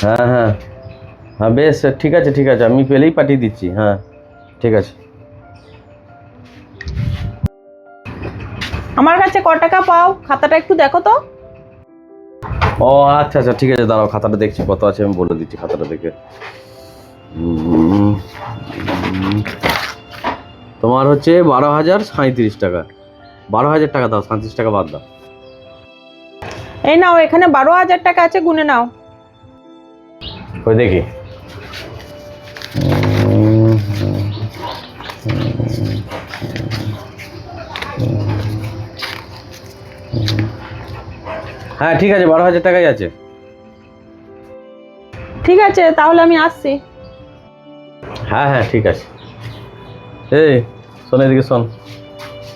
হ্যাঁ হ্যাঁ হ্যাঁ, বেশ ঠিক আছে ঠিক আছে, আমি পেলেই পাঠিয়ে দিচ্ছি। হ্যাঁ ঠিক আছে। আমার কাছে ক টাকা পাও খাতাটা একটু দেখো তো। ও আচ্ছা আচ্ছা ঠিক আছে, দাঁড়াও খাতাটা দেখছি কত আছে, আমি বলে দিচ্ছি খাতাটা দেখে। উম, তোমার হচ্ছে 12,037 টাকা। 12,000 টাকা দাও, 37 টাকা বাদ দাও। এই নাও, এখানে 12,000 টাকা আছে, গুনে নাও। ওই দেখি। হ্যাঁ ঠিক আছে, 12,000 টাকাই আছে। ঠিক আছে, তাহলে আমি আসছি। হ্যাঁ হ্যাঁ ঠিক আছে। এই শোন, এদিকে শোন।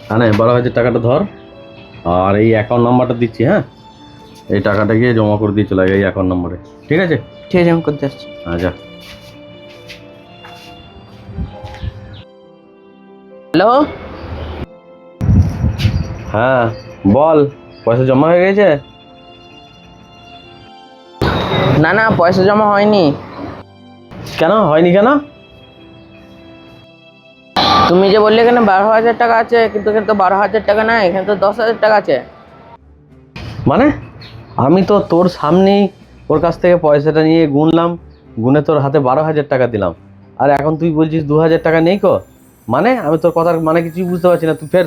হ্যাঁ 12,000 টাকাটা ধর, আর এই অ্যাকাউন্ট নাম্বারটা দিচ্ছি। হ্যাঁ, এই টাকাটা গিয়ে জমা করে দিয়ে চলে এই অ্যাকাউন্ট নাম্বারে, ঠিক আছে? ঠিক আছে, আমি করতে আসছি। আচ্ছা। হ্যালো। হ্যাঁ বল, পয়সা জমা হয়ে গেছে? না না, পয়সা জমা হয়নি। কেন হয়নি কেন? তুমি যে বললে এখানে 12,000 টাকা আছে, কিন্তু এখানে তো 12,000 টাকা নাই, এখানে তো 10,000 টাকা আছে। মানে আমি তো তোর সামনেই ওর কাছ থেকে পয়সাটা নিয়ে গুনলাম, গুনে তোর হাতে 12,000 টাকা দিলাম, আর এখন তুই বলছিস 2,000 টাকা নেই কো? মানে আমি তোর কথার মানে কিছুই বুঝতে পারছি না। তুই ফের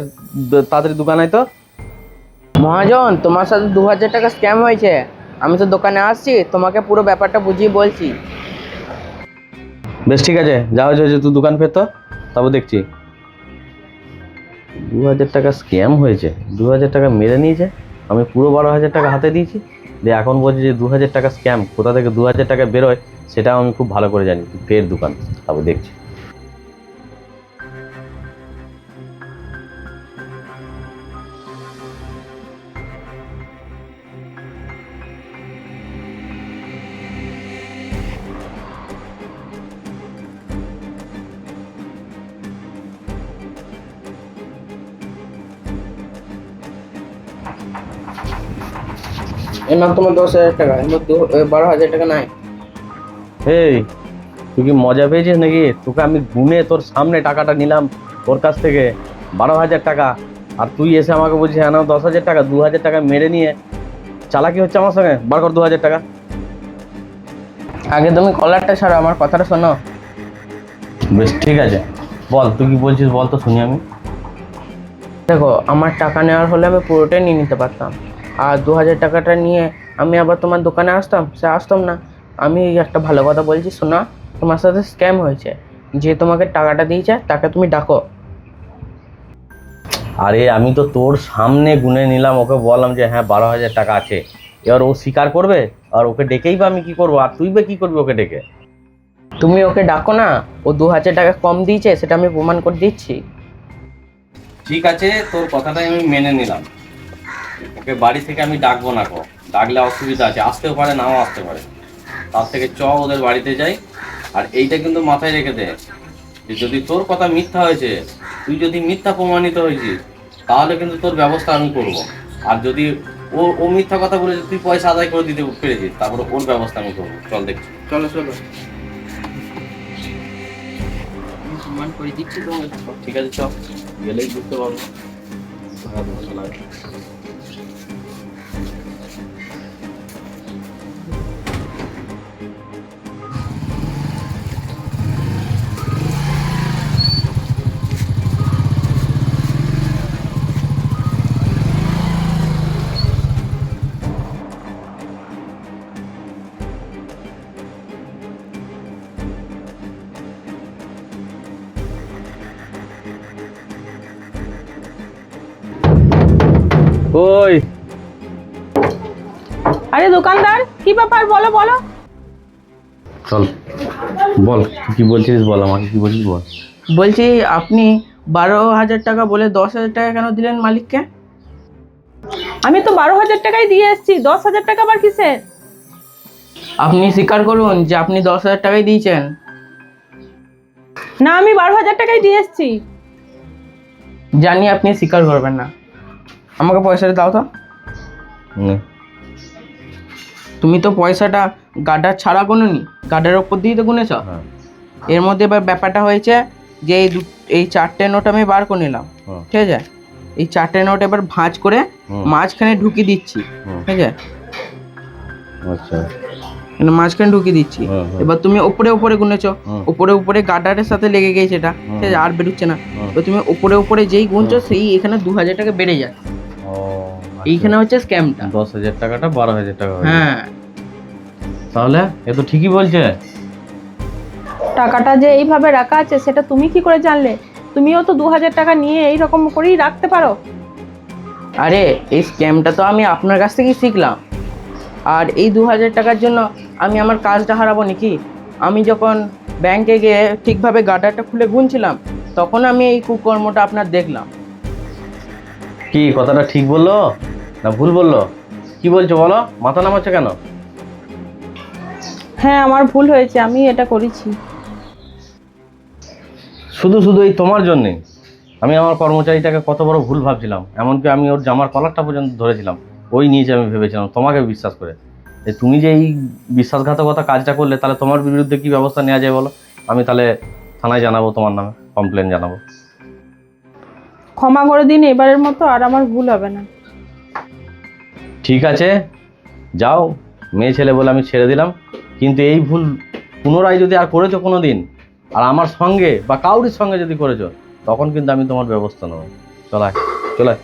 তাড়াতাড়ি দোকানে আয় তো। মহাজন, তোমার সাথে 2,000 টাকা স্ক্যাম হয়েছে। আমি তো দোকানে আসছি, তোমাকে পুরো ব্যাপারটা বুঝিয়ে বলছি। বেশ ঠিক আছে, যা হয়েছে তুই দোকান ফের তো, তারপর দেখছি। 2,000 টাকা স্ক্যাম হয়েছে, 2,000 টাকা মেরে নিয়েছে, আমি পুরো 12,000 টাকা হাতে দিয়েছি, দিয়ে এখন বলছি যে 2,000 টাকা স্ক্যাম। কোথা থেকে 2,000 টাকা বেরোয় সেটাও আমি খুব ভালো করে জানি। তুই ফের দোকান, তারপর দেখছি। এর নাম তোমার 10,000 টাকা, এর মধ্যে 12,000 টাকা নাই। এই তুই কি মজা পেয়েছিস নাকি? তোকে আমি গুনে তোর সামনে টাকাটা নিলাম ওর কাছ থেকে, 12,000 টাকা, আর তুই এসে আমাকে বলছিস হ্যাঁ নাও 10,000 টাকা। 2,000 টাকা মেরে নিয়ে চালাকি হচ্ছে আমার সঙ্গে। বার কর 2,000 টাকা। আগে তুমি কলারটা ছাড়ো, আমার কথাটা শোনো। বেশ ঠিক আছে, বল তুই কি বলছিস, বল তো শুনি আমি। দেখো, আমার টাকা নেওয়ার হলে আমি পুরোটাই নিয়ে নিতে পারতাম, আর 2,000 টাকাটা নিয়ে আমি আবার তোমার দোকানে আসতাম, সে আসতাম না। আমি একটা ভালো কথা বলছি, শোনা। তোমার সাথে স্ক্যাম হয়েছে, যে তোমাকে টাকাটা দিয়েছে তাকে তুমি ডাকো। আরে আমি তো তোর সামনে গুনে নিলাম, ওকে বললাম যে হ্যাঁ 12,000 টাকা আছে, এবার ও স্বীকার করবে, আর ওকে ডেকেই বা আমি কি করবো, আর তুই বা কি করবি ওকে ডেকে? তুমি ওকে ডাকো না, ও 2,000 টাকা কম দিয়েছে, সেটা আমি প্রমাণ করে দিচ্ছি। ঠিক আছে, তোর কথাটাই আমি মেনে নিলাম। ওকে বাড়ি থেকে আমি ডাকবো না, ডাকলে অসুবিধা আছে, আসতেও পারে নাও আসতে পারে। তার থেকে ওদের বাড়িতে যাই। আর এইটা কিন্তু মাথায় রেখে দে, যে যদি তোর কথা মিথ্যা হয়েছে, তুই যদি মিথ্যা প্রমাণিত হয়েছিস, তাহলে কিন্তু তোর ব্যবস্থা আমি করব। আর যদি ও মিথ্যা কথা বলেছে, তুই পয়সা আদায় করে দিতে পেরেছিস, তারপরে ওর ব্যবস্থা আমি করবো। চল দেখছি। চলো চলো, প্রমাণ করে দিচ্ছি তোমাকে। ঠিক আছে চল, গেলেই বুঝতে পারবো। হ্যাঁ, ভালো লাগে। ওই আরে দোকানদার, কি ব্যাপার, বলো বলো। চল বল, তুই কি বলছিস বল, আমাকে কি বলছিস বল। বলছি, আপনি 12,000 টাকা বলে 10,000 টাকা কেন দিলেন মালিককে? আমি তো 12,000 টাকাই দিয়ে এসেছি, 10,000 টাকা আবার কিসের? আপনি স্বীকার করুন যে আপনি 10,000 টাকাই দিয়েছেন। না, আমি 12,000 টাকাই দিয়ে এসেছি। জানি আপনি স্বীকার করবেন না, আমাকে পয়সাটা দাও তো। নে। তুমি তো পয়সাটা গার্ডার ছাড়া গুনোনি, গার্ডারের ওপর দিয়েই তো গুনেছ। হ্যাঁ। এর মধ্যে এবার ব্যাপারটা হয়েছে যে এই 4টে নোট আমি বার করে নিলাম, হুম। ঠিক আছে? এই 4টে নোট এবার ভাঁজ করে হুম। মাঝখানে ঢুকিয়ে দিচ্ছি, হুম। ঠিক আছে? আচ্ছা। মানে মাঝখানে ঢুকিয়ে দিচ্ছি। হুম, হুম। এবার তুমি উপরে উপরে গুনেছো, হুম। উপরে উপরে গার্ডারের সাথে লেগে গেছে এটা, ঠিক আছে? আর বেরোচ্ছে না। হুম। তো তুমি উপরে উপরে যেই গুনছো সেই এখানে 2000 টাকা বেড়ে যায়। ও এইখানে হচ্ছে স্ক্যামটা। 10,000 টাকাটা 12,000 টাকা হয়ে গেল। হ্যাঁ, তাহলে এ তো ঠিকই বলছে। টাকাটা যে এইভাবে রাখা আছে সেটা তুমি কি করে জানলে? তুমিও তো 2000 টাকা নিয়ে এই রকম করেই রাখতে পারো। আরে এই স্ক্যামটা তো আমি আপনার কাছ থেকেই শিখলাম। আর এই 2000 টাকার জন্য আমি আমার কাজটা হারাবো নাকি? আমি যখন ব্যাংকে গিয়ে ঠিকভাবে গার্ডারটা খুলে গুনছিলাম, তখন আমি এই কুকর্মটা আপনার দেখলাম। কি কথাটা ঠিক বললো না ভুল বললো? কি বলছো বলো, মাথা নামাচ্ছ কেন? হ্যাঁ, আমার ভুল হয়েছে, আমি এটা করেছি। শুধু শুধু এই তোমার জন্যে আমি আমার কর্মচারীটাকে কত বড় ভুল ভাবছিলাম, এমনকি আমি ওর জামার কলারটা পর্যন্ত ধরেছিলাম, ওই নিয়েছে আমি ভেবেছিলাম তোমাকে বিশ্বাস করে। তুমি যে এই বিশ্বাসঘাতকতা কাজটা করলে, তাহলে তোমার বিরুদ্ধে কি ব্যবস্থা নেওয়া যায় বলো? আমি তাহলে থানায় জানাবো, তোমার নামে কমপ্লেন জানাবো। ক্ষমা করে দিন এবারের মতো, আর আমার ভুল হবে না। ঠিক আছে, যাও, মেয়ে ছেলে বলে আমি ছেড়ে দিলাম, কিন্তু এই ভুল পুনরায় যদি আর করেছো কোনো দিন, আর আমার সঙ্গে বা কাউরির সঙ্গে যদি করেছো, তখন কিন্তু আমি তোমার ব্যবস্থা নেবো। চলায় চলায়।